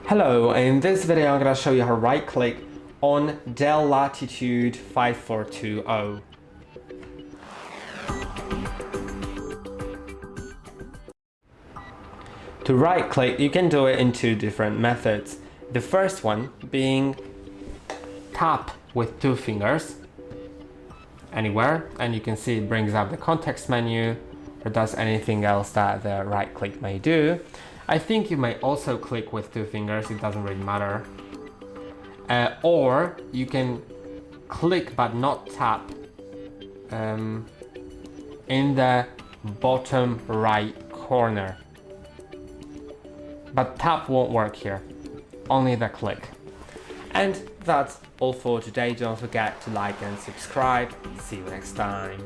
Hello, in this video I'm going to show you how to right click on DELL Latitude 5420. To right click, you can do it in two different methods. The first one being tap with two fingers anywhere, and you can see it brings up the context menu or does anything else that the right click may do. I think you may also click with two fingers, it doesn't really matter. Or you can click but not tap in the bottom right corner. But tap won't work here, only the click. And that's all for today. Don't forget to like and subscribe. See you next time.